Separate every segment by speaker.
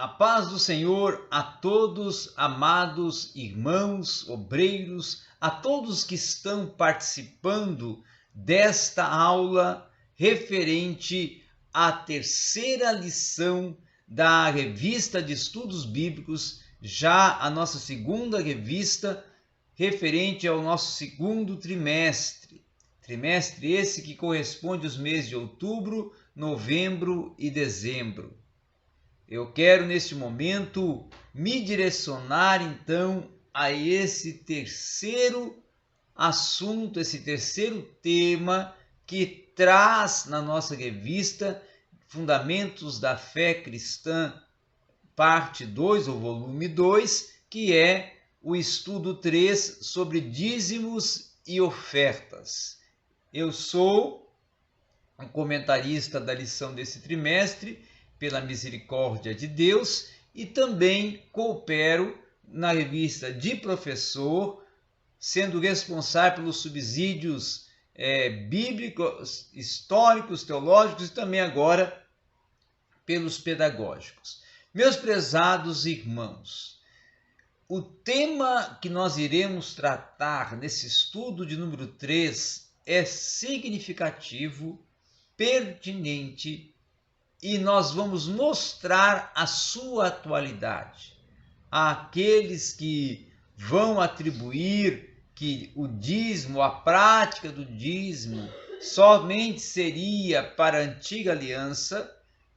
Speaker 1: A paz do Senhor a todos, amados irmãos, obreiros, a todos que estão participando desta aula referente à terceira lição da revista de estudos bíblicos, já a nossa segunda revista referente ao nosso segundo trimestre. Trimestre esse que corresponde aos meses de outubro, novembro e dezembro. Eu quero, neste momento, me direcionar, então, a esse terceiro assunto, esse terceiro tema que traz na nossa revista Fundamentos da Fé Cristã, parte 2, ou volume 2, que é o estudo 3 sobre dízimos e ofertas. Eu sou um comentarista da lição desse trimestre, pela misericórdia de Deus, e também coopero na revista de professor, sendo responsável pelos subsídios bíblicos, históricos, teológicos e também agora pelos pedagógicos. Meus prezados irmãos, o tema que nós iremos tratar nesse estudo de número 3 é significativo, pertinente, e nós vamos mostrar a sua atualidade àqueles que vão atribuir que o dízimo, a prática do dízimo, somente seria para a antiga aliança,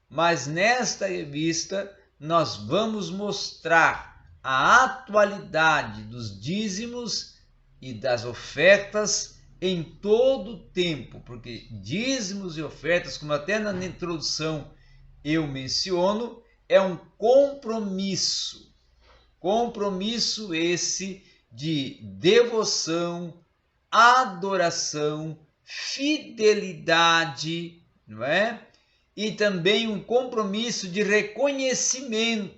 Speaker 1: mas nesta revista nós vamos mostrar a atualidade dos dízimos e das ofertas em todo o tempo, porque dízimos e ofertas, como até na introdução eu menciono, é um compromisso esse de devoção, adoração, fidelidade, não é? E também um compromisso de reconhecimento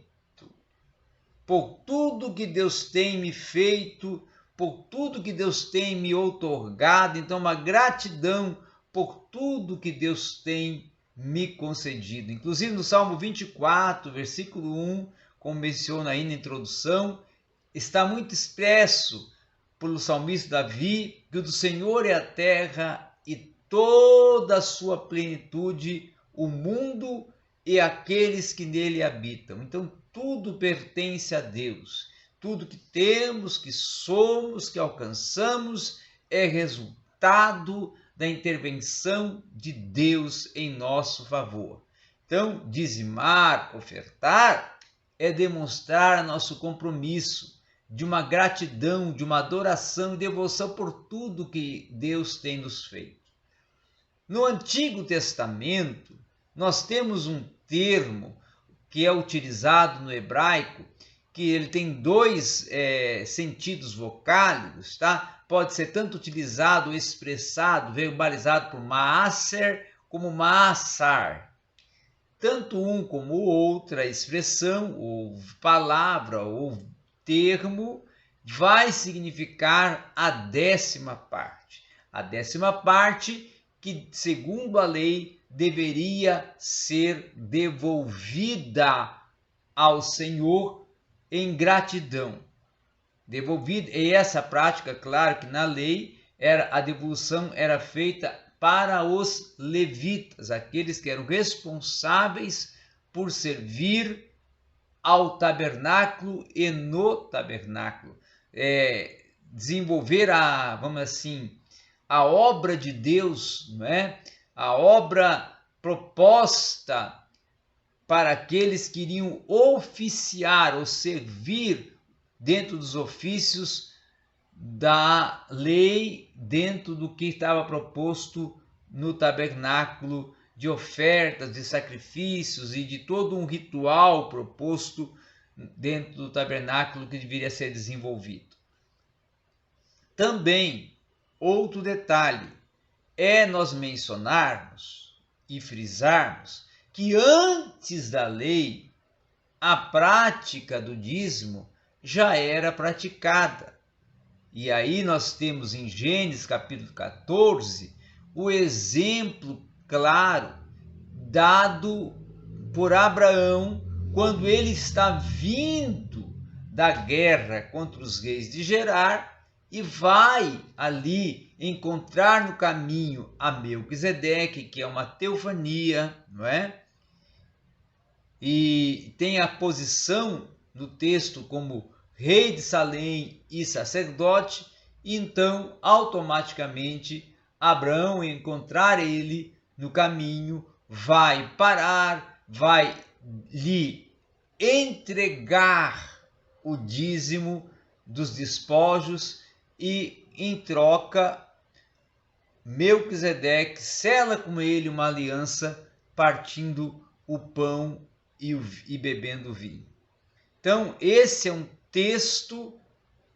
Speaker 1: por tudo que Deus tem me feito, por tudo que Deus tem me outorgado, então uma gratidão por tudo que Deus tem me concedido. Inclusive no Salmo 24, versículo 1, como menciona aí na introdução, está muito expresso pelo salmista Davi que o do Senhor é a terra e toda a sua plenitude, o mundo e aqueles que nele habitam. Então tudo pertence a Deus. Tudo que temos, que somos, que alcançamos é resultado da intervenção de Deus em nosso favor. Então, dizimar, ofertar, é demonstrar nosso compromisso de uma gratidão, de uma adoração e devoção por tudo que Deus tem nos feito. No Antigo Testamento, nós temos um termo que é utilizado no hebraico, que ele tem dois sentidos vocálicos, tá? Pode ser tanto utilizado, expressado, verbalizado por maaser, como maassar. Tanto um como o outro, a expressão, ou palavra, ou termo, vai significar a 10ª parte. A 10ª parte que, segundo a lei, deveria ser devolvida ao Senhor em gratidão. Devolvido, e essa prática, claro que na lei, a devolução era feita para os levitas, aqueles que eram responsáveis por servir ao tabernáculo e no tabernáculo. Desenvolver vamos assim, a obra de Deus, não é? A obra proposta para aqueles que iriam oficiar ou servir dentro dos ofícios da lei, dentro do que estava proposto no tabernáculo, de ofertas, de sacrifícios e de todo um ritual proposto dentro do tabernáculo que deveria ser desenvolvido. Também, outro detalhe, é nós mencionarmos e frisarmos que antes da lei, a prática do dízimo já era praticada. E aí nós temos em Gênesis capítulo 14 o exemplo claro dado por Abraão quando ele está vindo da guerra contra os reis de Gerar e vai ali encontrar no caminho a Melquisedeque, que é uma teofania, não é? E tem a posição no texto como rei de Salém e sacerdote, e então automaticamente Abraão, encontrar ele no caminho, vai parar, vai lhe entregar o dízimo dos despojos e, em troca, Melquisedeque sela com ele uma aliança, partindo o pão e bebendo o vinho. Então, esse é um texto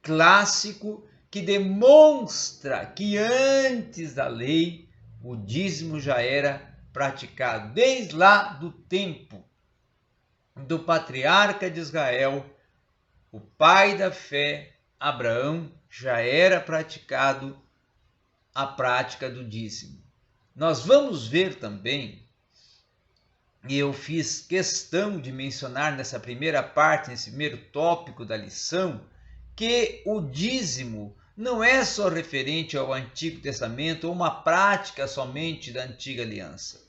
Speaker 1: clássico que demonstra que antes da lei o dízimo já era praticado, desde lá do tempo do patriarca de Israel, o pai da fé, Abraão, já era praticado a prática do dízimo. Nós vamos ver também, e eu fiz questão de mencionar nessa primeira parte, nesse primeiro tópico da lição, que o dízimo não é só referente ao Antigo Testamento ou uma prática somente da Antiga Aliança.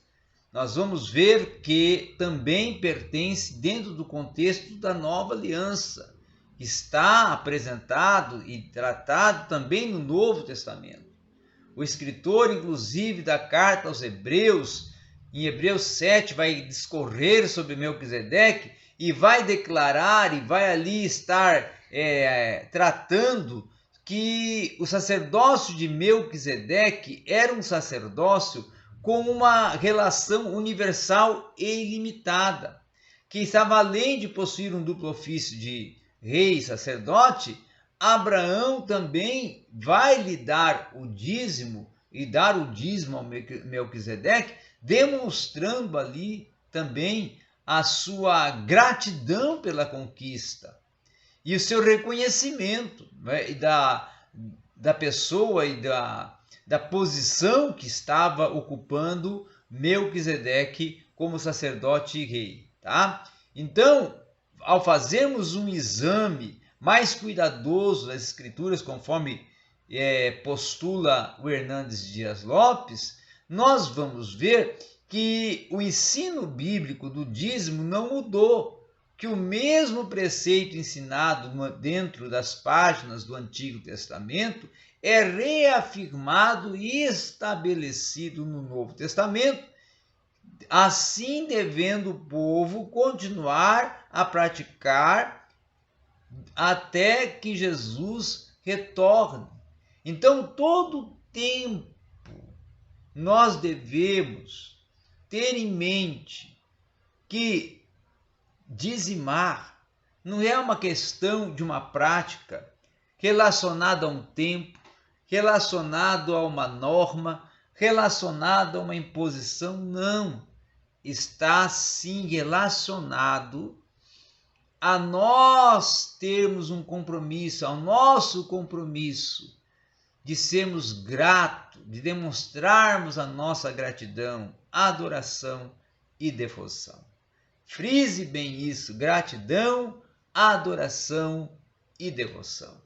Speaker 1: Nós vamos ver que também pertence dentro do contexto da Nova Aliança. Está apresentado e tratado também no Novo Testamento. O escritor, inclusive, da carta aos Hebreus, em Hebreus 7, vai discorrer sobre Melquisedeque e vai declarar e vai ali estar tratando que o sacerdócio de Melquisedeque era um sacerdócio com uma relação universal e ilimitada, que estava além de possuir um duplo ofício de rei e sacerdote. Abraão também vai lhe dar o dízimo e dar o dízimo ao Melquisedeque, demonstrando ali também a sua gratidão pela conquista e o seu reconhecimento, né, da pessoa e da posição que estava ocupando Melquisedeque como sacerdote e rei. Tá? Então, ao fazermos um exame mais cuidadoso das Escrituras, conforme postula o Hernandes Dias Lopes, nós vamos ver que o ensino bíblico do dízimo não mudou, que o mesmo preceito ensinado dentro das páginas do Antigo Testamento é reafirmado e estabelecido no Novo Testamento, assim devendo o povo continuar a praticar até que Jesus retorne. Então, todo o tempo nós devemos ter em mente que dizimar não é uma questão de uma prática relacionada a um tempo, relacionado a uma norma, relacionado a uma imposição, não. Está sim relacionado a nós termos um compromisso, ao nosso compromisso de sermos gratos, de demonstrarmos a nossa gratidão, adoração e devoção. Frise bem isso: gratidão, adoração e devoção.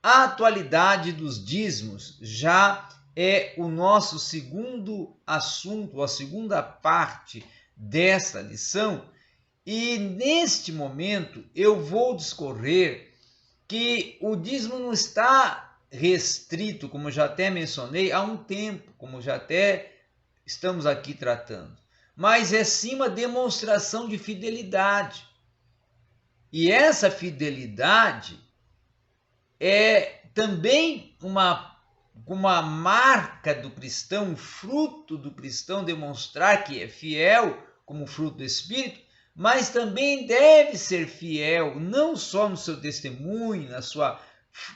Speaker 1: A atualidade dos dízimos já é o nosso segundo assunto, a segunda parte desta lição, e neste momento eu vou discorrer que o dízimo não está restrito, como já até mencionei, a um tempo, como já até estamos aqui tratando, mas é sim uma demonstração de fidelidade. E essa fidelidade é também uma marca do cristão, um fruto do cristão demonstrar que é fiel como fruto do Espírito, mas também deve ser fiel não só no seu testemunho, na sua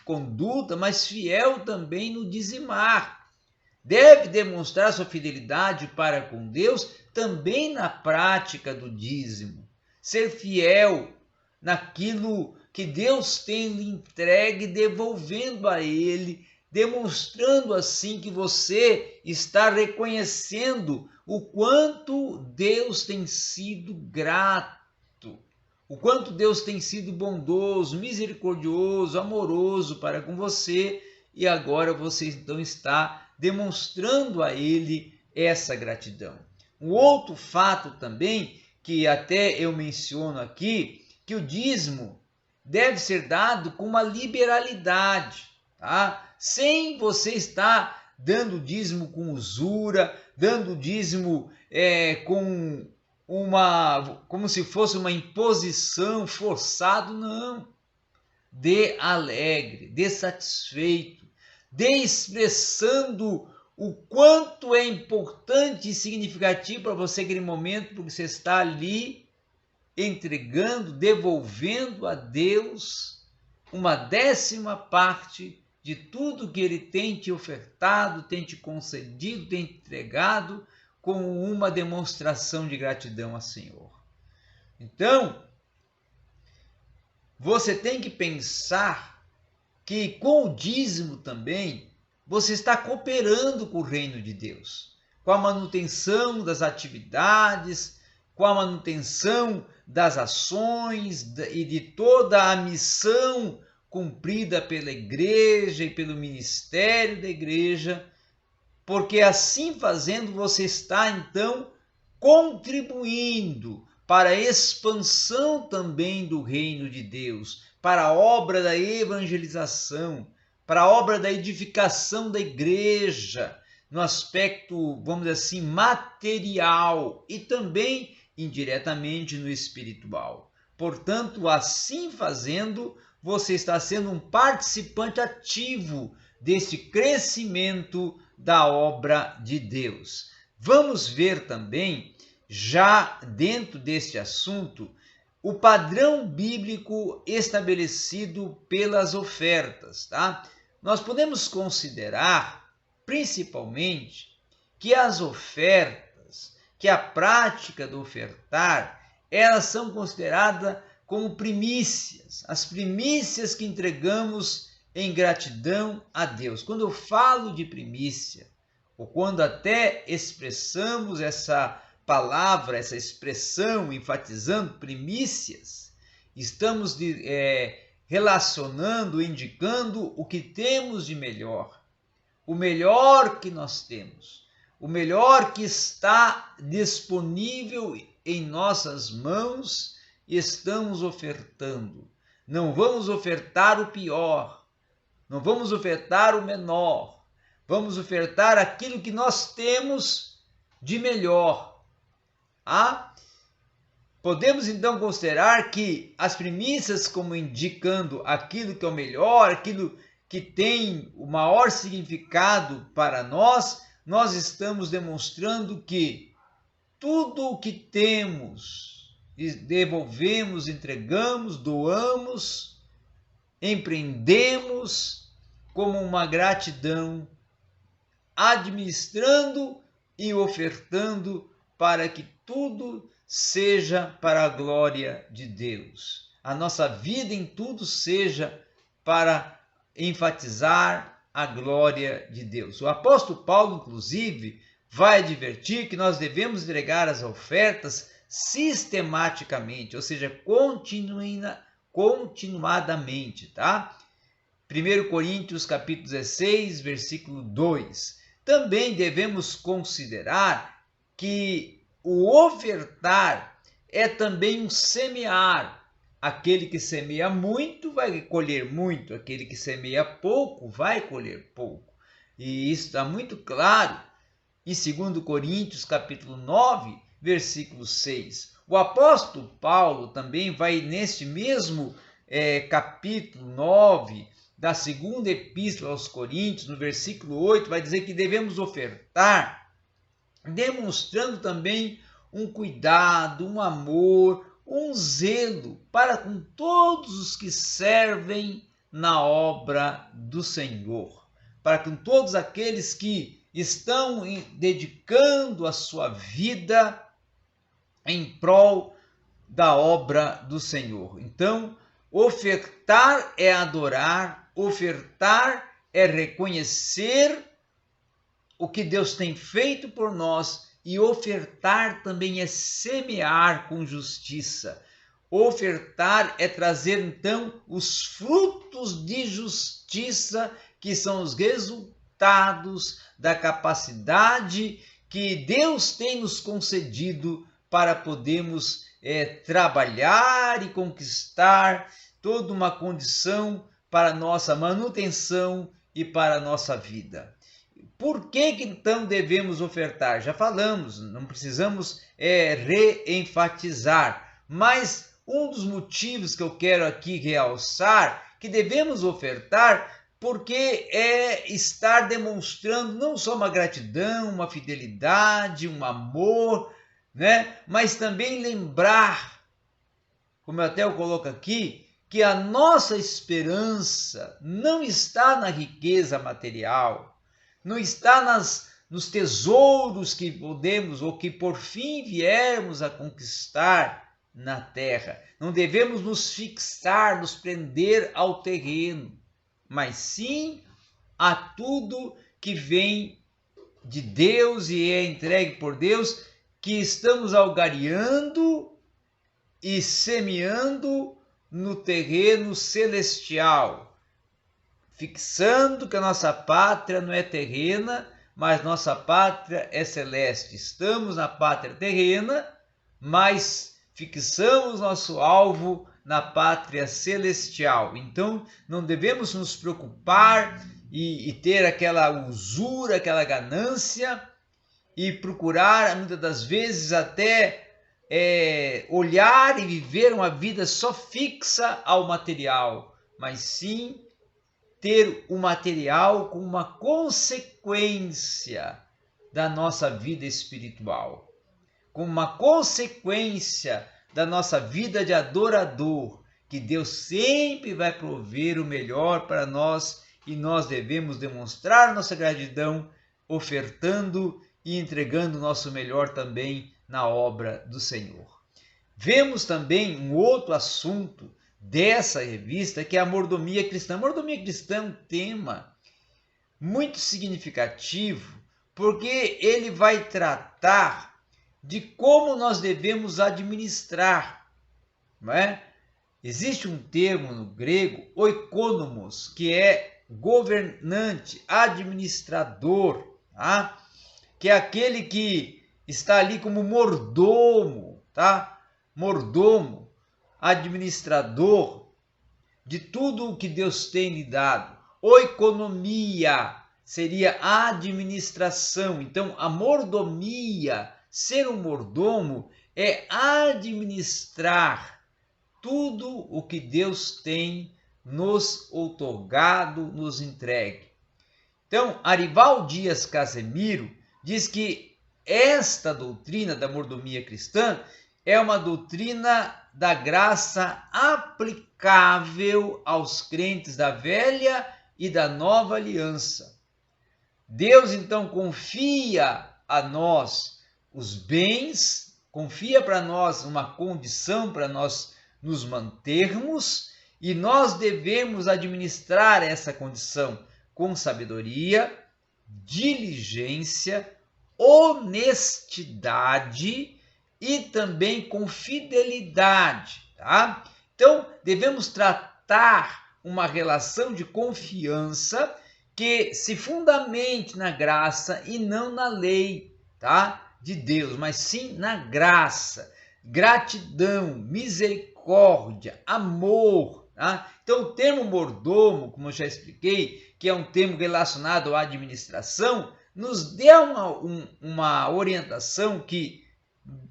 Speaker 1: conduta, mas fiel também no dizimar. Deve demonstrar sua fidelidade para com Deus também na prática do dízimo. Ser fiel naquilo que Deus tem lhe entregue, devolvendo a Ele, demonstrando assim que você está reconhecendo o quanto Deus tem sido grato o quanto Deus tem sido bondoso, misericordioso, amoroso para com você, e agora você então está demonstrando a Ele essa gratidão. Um outro fato também, que até eu menciono aqui, que o dízimo deve ser dado com uma liberalidade, tá? Sem você estar dando dízimo com usura, dando dízimo como se fosse uma imposição forçada, não. Dê alegre, dê satisfeito, dê expressando o quanto é importante e significativo para você aquele momento, porque você está ali entregando, devolvendo a Deus uma 10ª parte de tudo que Ele tem te ofertado, tem te concedido, tem te entregado, como uma demonstração de gratidão ao Senhor. Então, você tem que pensar que com o dízimo também você está cooperando com o reino de Deus, com a manutenção das atividades, com a manutenção das ações e de toda a missão cumprida pela igreja e pelo ministério da igreja, porque assim fazendo você está então contribuindo para a expansão também do reino de Deus, para a obra da evangelização, para a obra da edificação da igreja, no aspecto, vamos dizer assim, material e também indiretamente no espiritual. Portanto, assim fazendo, você está sendo um participante ativo deste crescimento da obra de Deus. Vamos ver também, já dentro deste assunto, o padrão bíblico estabelecido pelas ofertas, tá? Nós podemos considerar, principalmente, que as ofertas, que a prática do ofertar, elas são consideradas como primícias, as primícias que entregamos em gratidão a Deus. Quando eu falo de primícia, ou quando até expressamos essa palavra, essa expressão, enfatizando primícias, estamos relacionando, indicando o que temos de melhor, o melhor que nós temos, o melhor que está disponível em nossas mãos e estamos ofertando. Não vamos ofertar o pior, não vamos ofertar o menor, vamos ofertar aquilo que nós temos de melhor. Podemos então considerar que as primícias, como indicando aquilo que é o melhor, aquilo que tem o maior significado para nós, nós estamos demonstrando que tudo o que temos, devolvemos, entregamos, doamos, empreendemos como uma gratidão, administrando e ofertando para que tudo seja para a glória de Deus. A nossa vida em tudo seja para enfatizar a glória de Deus. O apóstolo Paulo, inclusive, vai advertir que nós devemos entregar as ofertas sistematicamente, ou seja, continuadamente, tá? 1 Coríntios capítulo 16, versículo 2. Também devemos considerar que o ofertar é também um semear. Aquele que semeia muito vai colher muito, aquele que semeia pouco vai colher pouco. E isso está muito claro em 2 Coríntios capítulo 9, versículo 6. O apóstolo Paulo também vai neste mesmo capítulo 9 da segunda epístola aos Coríntios, no versículo 8, vai dizer que devemos ofertar demonstrando também um cuidado, um amor, um zelo para com todos os que servem na obra do Senhor, para com todos aqueles que estão dedicando a sua vida em prol da obra do Senhor. Então, ofertar é adorar, ofertar é reconhecer o que Deus tem feito por nós, e ofertar também é semear com justiça. Ofertar é trazer então os frutos de justiça, que são os resultados da capacidade que Deus tem nos concedido para podermos trabalhar e conquistar toda uma condição para nossa manutenção e para a nossa vida. Por que então devemos ofertar? Já falamos, não precisamos reenfatizar, mas um dos motivos que eu quero aqui realçar, que devemos ofertar, porque é estar demonstrando não só uma gratidão, uma fidelidade, um amor, né? Mas também lembrar, como eu até coloco aqui, que a nossa esperança não está na riqueza material, não está nos tesouros que podemos ou que por fim viermos a conquistar na terra. Não devemos nos fixar, nos prender ao terreno, mas sim a tudo que vem de Deus e é entregue por Deus, que estamos algareando e semeando no terreno celestial, fixando que a nossa pátria não é terrena, mas nossa pátria é celeste. Estamos na pátria terrena, mas fixamos nosso alvo na pátria celestial. Então, não devemos nos preocupar e ter aquela usura, aquela ganância e procurar, muitas das vezes, até olhar e viver uma vida só fixa ao material, mas sim ter o material como uma consequência da nossa vida espiritual, como uma consequência da nossa vida de adorador, que Deus sempre vai prover o melhor para nós e nós devemos demonstrar nossa gratidão, ofertando e entregando o nosso melhor também na obra do Senhor. Vemos também um outro assunto dessa revista, que é a mordomia cristã. A mordomia cristã é um tema muito significativo, porque ele vai tratar de como nós devemos administrar, não é? Existe um termo no grego, oikonomos, que é governante, administrador, tá? Que é aquele que está ali como mordomo, tá? Mordomo, administrador de tudo o que Deus tem lhe dado. Oikonomia seria a administração. Então, a mordomia, ser um mordomo, é administrar tudo o que Deus tem nos outorgado, nos entregue. Então, Arival Dias Casemiro diz que esta doutrina da mordomia cristã é uma doutrina da graça aplicável aos crentes da velha e da nova aliança. Deus então confia a nós os bens, confia para nós uma condição para nós nos mantermos, e nós devemos administrar essa condição com sabedoria, diligência, honestidade e também com fidelidade, tá? Então, devemos tratar uma relação de confiança que se fundamente na graça e não na lei, tá? De Deus, mas sim na graça, gratidão, misericórdia, amor, tá? Então, o termo mordomo, como eu já expliquei, que é um termo relacionado à administração, nos deu uma orientação que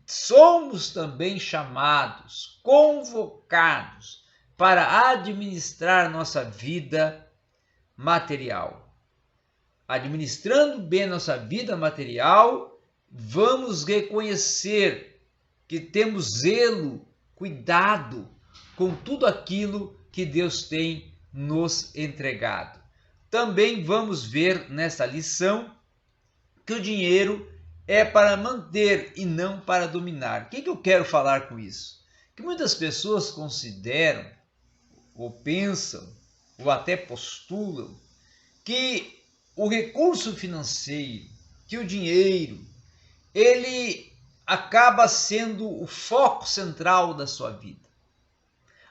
Speaker 1: somos também chamados, convocados para administrar nossa vida material. Administrando bem nossa vida material, vamos reconhecer que temos zelo, cuidado com tudo aquilo que Deus tem nos entregado. Também vamos ver nessa lição que o dinheiro é para manter e não para dominar. O que eu quero falar com isso? Que muitas pessoas consideram, ou pensam, ou até postulam, que o recurso financeiro, que o dinheiro, ele acaba sendo o foco central da sua vida.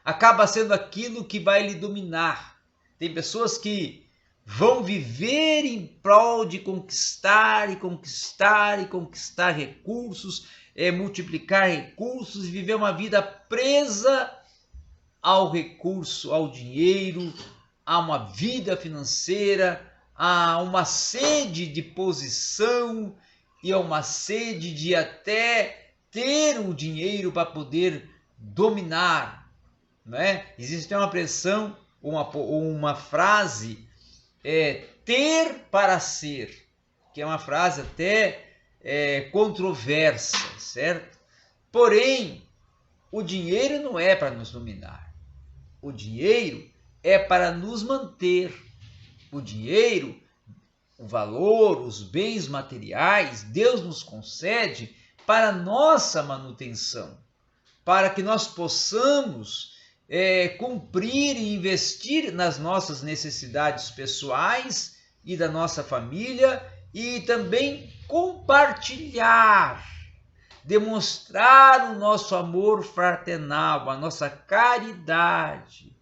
Speaker 1: acaba sendo aquilo que vai lhe dominar. Tem pessoas que vão viver em prol de conquistar e conquistar e conquistar recursos, multiplicar recursos e viver uma vida presa ao recurso, ao dinheiro, a uma vida financeira, a uma sede de posição e a uma sede de até ter o dinheiro para poder dominar, né? Existe uma expressão, uma frase, ter para ser, que é uma frase até controversa, certo? Porém, o dinheiro não é para nos dominar. O dinheiro é para nos manter. O dinheiro, o valor, os bens materiais, Deus nos concede para nossa manutenção, para que nós possamos cumprir e investir nas nossas necessidades pessoais e da nossa família e também compartilhar, demonstrar o nosso amor fraternal, a nossa caridade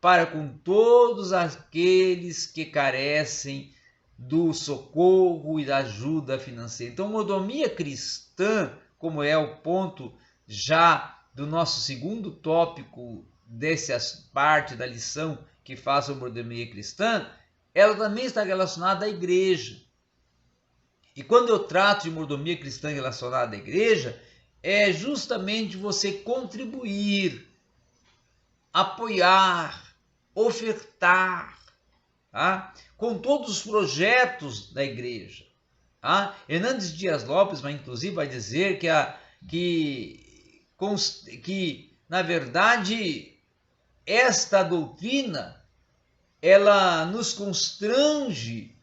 Speaker 1: para com todos aqueles que carecem do socorro e da ajuda financeira. Então, mordomia cristã, como é o ponto já do nosso segundo tópico dessa parte da lição que faz a mordomia cristã, ela também está relacionada à igreja. E quando eu trato de mordomia cristã relacionada à igreja, é justamente você contribuir, apoiar, ofertar, tá? Com todos os projetos da igreja. Tá? Hernandes Dias Lopes inclusive vai dizer que na verdade esta doutrina ela nos constrange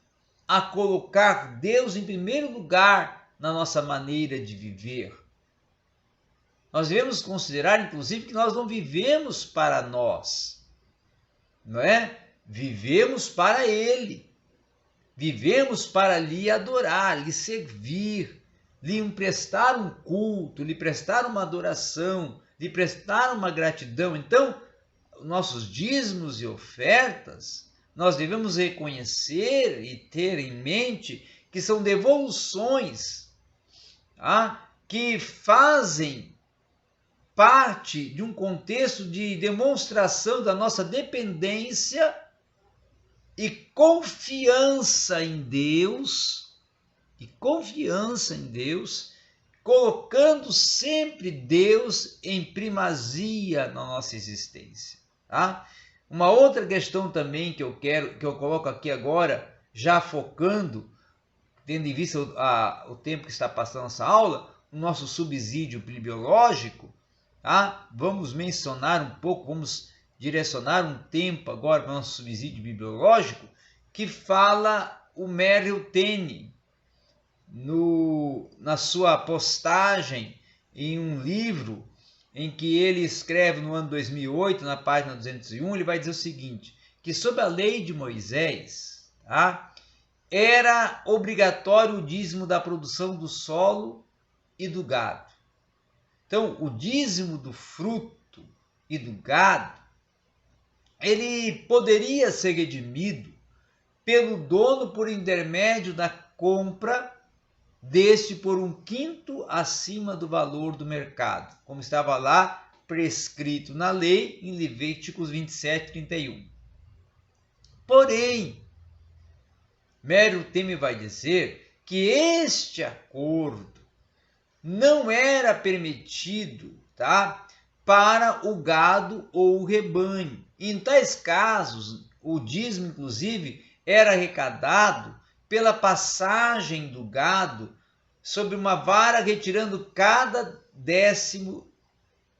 Speaker 1: a colocar Deus em primeiro lugar na nossa maneira de viver. Nós devemos considerar, inclusive, que nós não vivemos para nós, não é? Vivemos para Ele. Vivemos para lhe adorar, lhe servir, lhe prestar um culto, lhe prestar uma adoração, lhe prestar uma gratidão. Então, nossos dízimos e ofertas, nós devemos reconhecer e ter em mente que são devoluções, tá? Que fazem parte de um contexto de demonstração da nossa dependência e confiança em Deus, colocando sempre Deus em primazia na nossa existência. Tá? Uma outra questão também que eu coloco aqui agora, já focando, tendo em vista o tempo que está passando essa aula, o nosso subsídio biológico, tá? Vamos mencionar um pouco, vamos direcionar um tempo agora para o nosso subsídio biológico, que fala o Merrill Tenney na sua postagem em um livro em que ele escreve no ano 2008, na página 201, ele vai dizer o seguinte, que sob a lei de Moisés, tá, era obrigatório o dízimo da produção do solo e do gado. Então, o dízimo do fruto e do gado, ele poderia ser redimido pelo dono por intermédio da compra deste por 1/5 acima do valor do mercado, como estava lá prescrito na lei em Levíticos 27:31. Porém, Merrill Tenney vai dizer que este acordo não era permitido, tá, para o gado ou o rebanho. Em tais casos, o dízimo, inclusive, era arrecadado pela passagem do gado sobre uma vara, retirando cada 10º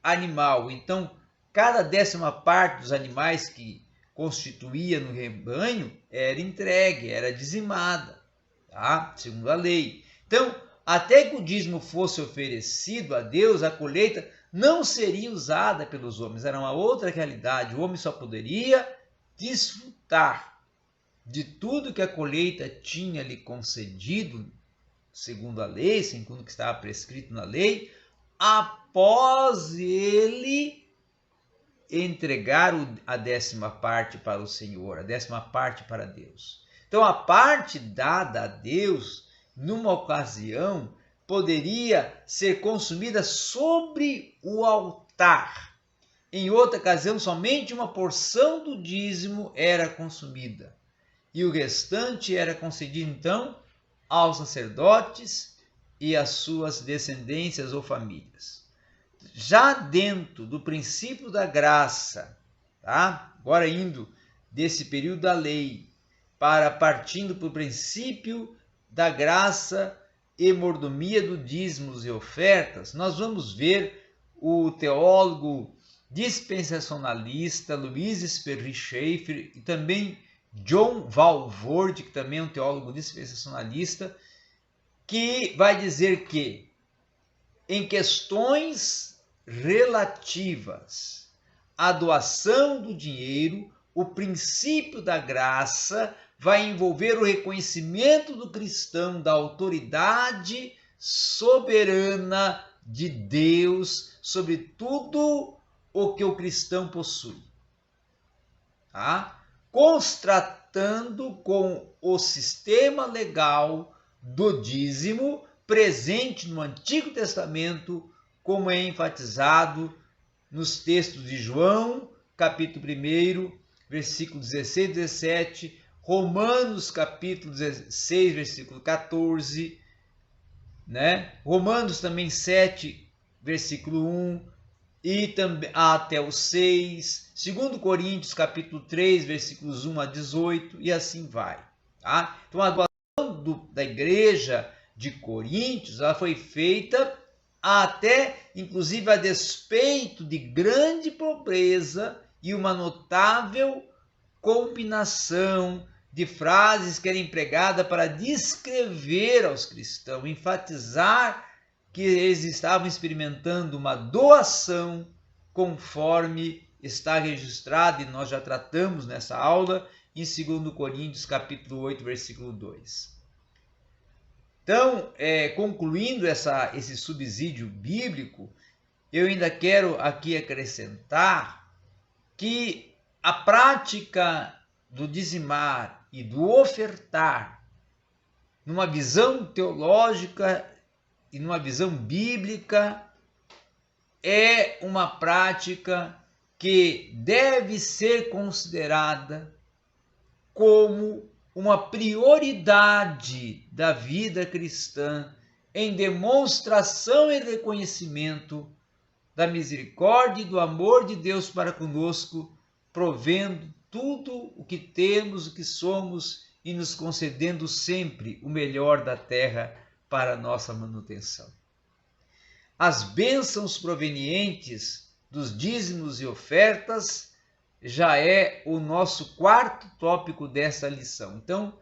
Speaker 1: animal. Então, cada 10ª parte dos animais que constituía no rebanho era entregue, era dizimada, tá? Segundo a lei. Então, até que o dízimo fosse oferecido a Deus, a colheita não seria usada pelos homens, era uma outra realidade. O homem só poderia desfrutar de tudo que a colheita tinha lhe concedido, segundo a lei, segundo o que estava prescrito na lei, após ele entregar a 10ª parte para o Senhor, a 10ª parte para Deus. Então a parte dada a Deus, numa ocasião, poderia ser consumida sobre o altar. Em outra ocasião, somente uma porção do dízimo era consumida. E o restante era concedido, então, aos sacerdotes e às suas descendências ou famílias. Já dentro do princípio da graça, tá? Agora indo desse período da lei, partindo para o princípio da graça e mordomia do dízimos e ofertas, nós vamos ver o teólogo dispensacionalista Louis Sperry Chafer e também John Walvoord, que também é um teólogo dispensacionalista, que vai dizer que em questões relativas à doação do dinheiro, o princípio da graça vai envolver o reconhecimento do cristão da autoridade soberana de Deus sobre tudo o que o cristão possui, tá? Constatando com o sistema legal do dízimo presente no Antigo Testamento, como é enfatizado nos textos de João, capítulo 1, versículo 16 e 17, Romanos, capítulo 16, versículo 14, né? Romanos também 7, versículo 1, e também até o 6, 2 Coríntios, capítulo 3, versículos 1 a 18, e assim vai. Tá? Então, a doação da igreja de Coríntios ela foi feita até, inclusive, a despeito de grande pobreza e uma notável combinação de frases que era empregada para descrever aos cristãos, enfatizar que eles estavam experimentando uma doação conforme está registrado, e nós já tratamos nessa aula, em 2 Coríntios, capítulo 8, versículo 2. Então, concluindo esse subsídio bíblico, eu ainda quero aqui acrescentar que a prática do dizimar e do ofertar, numa visão teológica e numa visão bíblica, é uma prática que deve ser considerada como uma prioridade da vida cristã em demonstração e reconhecimento da misericórdia e do amor de Deus para conosco, provendo tudo o que temos, o que somos e nos concedendo sempre o melhor da terra para a nossa manutenção. As bênçãos provenientes dos dízimos e ofertas já é o nosso 4º tópico desta lição. Então,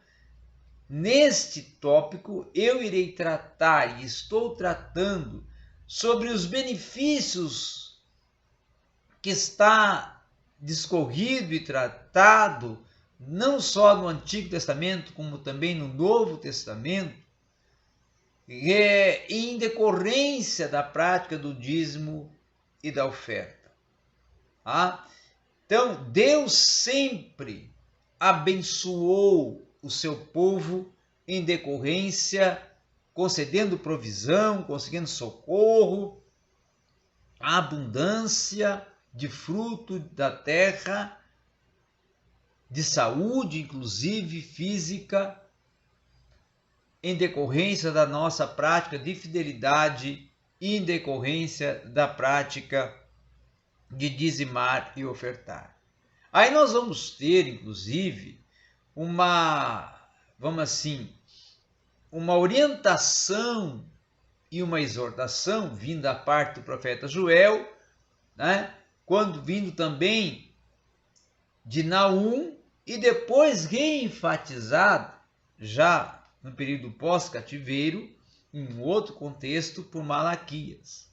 Speaker 1: neste tópico, eu irei tratar e estou tratando sobre os benefícios que está discorrido e tratado não só no Antigo Testamento, como também no Novo Testamento, em decorrência da prática do dízimo e da oferta. Então, Deus sempre abençoou o seu povo em decorrência, concedendo provisão, concedendo socorro, abundância de fruto da terra, de saúde, inclusive física, em decorrência da nossa prática de fidelidade e em decorrência da prática de dizimar e ofertar. Aí nós vamos ter, inclusive, uma orientação e uma exortação vindo da parte do profeta Joel, né? Quando vindo também de Naum e depois reenfatizado já no período pós-cativeiro, em um outro contexto, por Malaquias.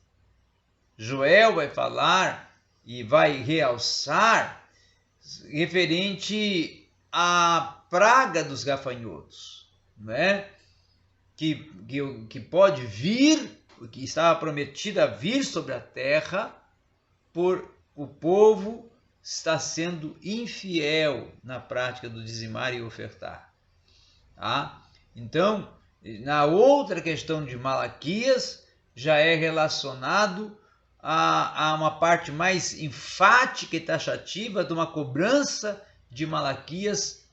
Speaker 1: Joel vai falar e vai realçar referente à praga dos gafanhotos, né? que pode vir, que estava prometida a vir sobre a terra por o povo está sendo infiel na prática do dizimar e ofertar. Tá? Então, na outra questão de Malaquias, já é relacionado a uma parte mais enfática e taxativa de uma cobrança de Malaquias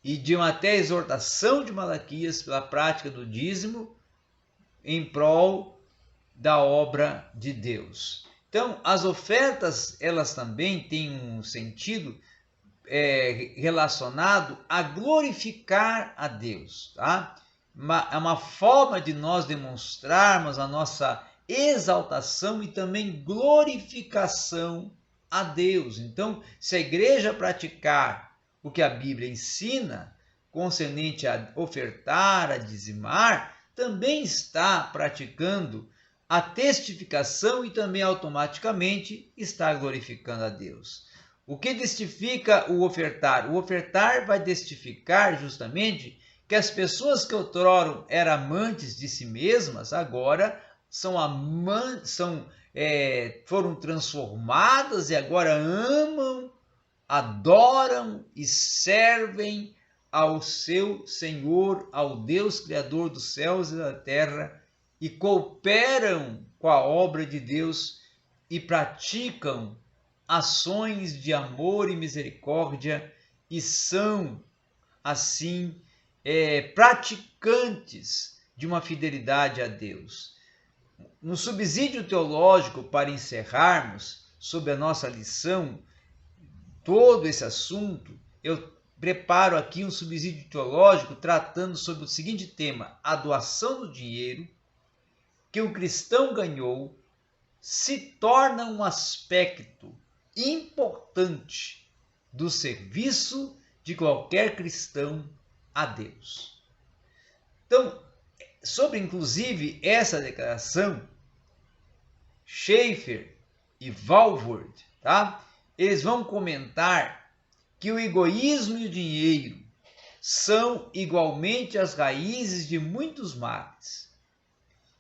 Speaker 1: e de uma até exortação de Malaquias pela prática do dízimo em prol da obra de Deus. Então, as ofertas, elas também têm um sentido relacionado a glorificar a Deus, tá? É uma forma de nós demonstrarmos a nossa exaltação e também glorificação a Deus. Então, se a igreja praticar o que a Bíblia ensina, concernente a ofertar, a dizimar, também está praticando a testificação e também automaticamente está glorificando a Deus. O que testifica o ofertar? O ofertar vai testificar justamente que as pessoas que outrora eram amantes de si mesmas, agora foram transformadas e agora amam, adoram e servem ao seu Senhor, ao Deus Criador dos céus e da terra, e cooperam com a obra de Deus e praticam ações de amor e misericórdia e são, assim, praticantes de uma fidelidade a Deus. No subsídio teológico, para encerrarmos sobre a nossa lição, todo esse assunto, eu preparo aqui um subsídio teológico tratando sobre o seguinte tema: a doação do dinheiro que o cristão ganhou se torna um aspecto importante do serviço de qualquer cristão a Deus. Então, sobre inclusive essa declaração, Schaeffer e Walvoord, tá? Eles vão comentar que o egoísmo e o dinheiro são igualmente as raízes de muitos males.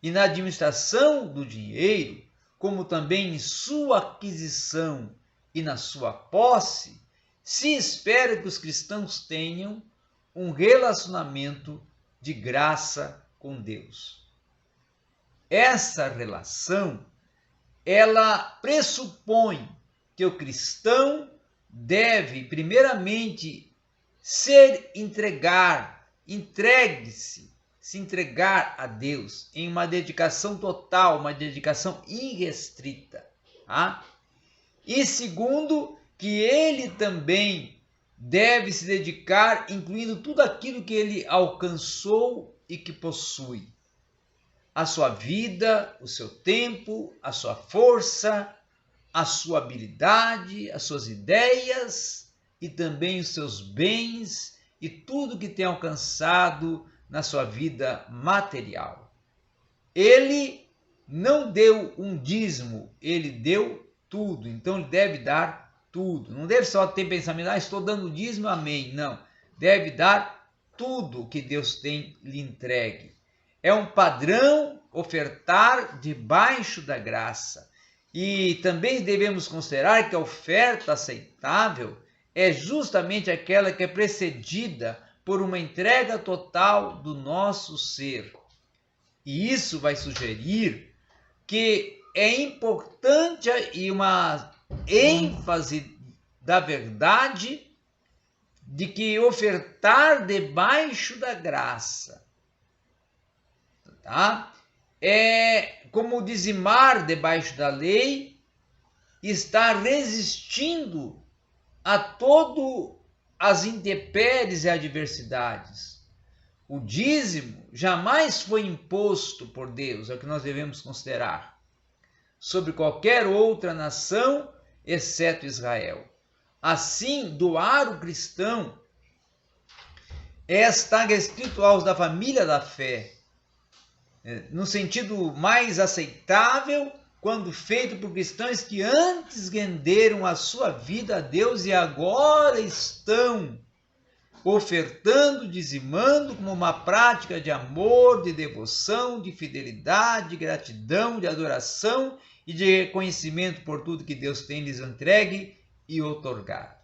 Speaker 1: E na administração do dinheiro, como também em sua aquisição e na sua posse, se espera que os cristãos tenham um relacionamento de graça com Deus. Essa relação, ela pressupõe que o cristão deve, primeiramente, se entregar a Deus em uma dedicação total, uma dedicação irrestrita. Tá? E segundo, que ele também deve se dedicar, incluindo tudo aquilo que ele alcançou e que possui. A sua vida, o seu tempo, a sua força, a sua habilidade, as suas ideias e também os seus bens e tudo que tem alcançado na sua vida material. Ele não deu um dízimo, ele deu tudo, então ele deve dar tudo. Não deve só ter pensamento, estou dando dízimo, amém. Não, deve dar tudo que Deus tem lhe entregue. É um padrão ofertar debaixo da graça. E também devemos considerar que a oferta aceitável é justamente aquela que é precedida por uma entrega total do nosso ser. E isso vai sugerir que é importante e uma ênfase da verdade de que ofertar debaixo da graça, tá? É como dizimar debaixo da lei, estar resistindo a todo as intempéries e adversidades. O dízimo jamais foi imposto por Deus, é o que nós devemos considerar, sobre qualquer outra nação, exceto Israel. Assim, doar o cristão está restrito aos da família da fé, no sentido mais aceitável, quando feito por cristãos que antes renderam a sua vida a Deus e agora estão ofertando, dizimando como uma prática de amor, de devoção, de fidelidade, de gratidão, de adoração e de reconhecimento por tudo que Deus tem lhes entregue e outorgado.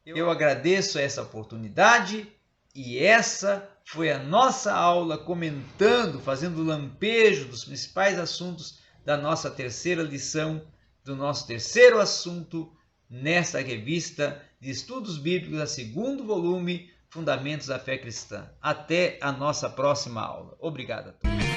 Speaker 1: Eu agradeço essa oportunidade e essa foi a nossa aula comentando, fazendo lampejo dos principais assuntos da nossa terceira lição, do nosso terceiro assunto nesta revista de estudos bíblicos, a segundo volume, Fundamentos da Fé Cristã. Até a nossa próxima aula. Obrigado a todos.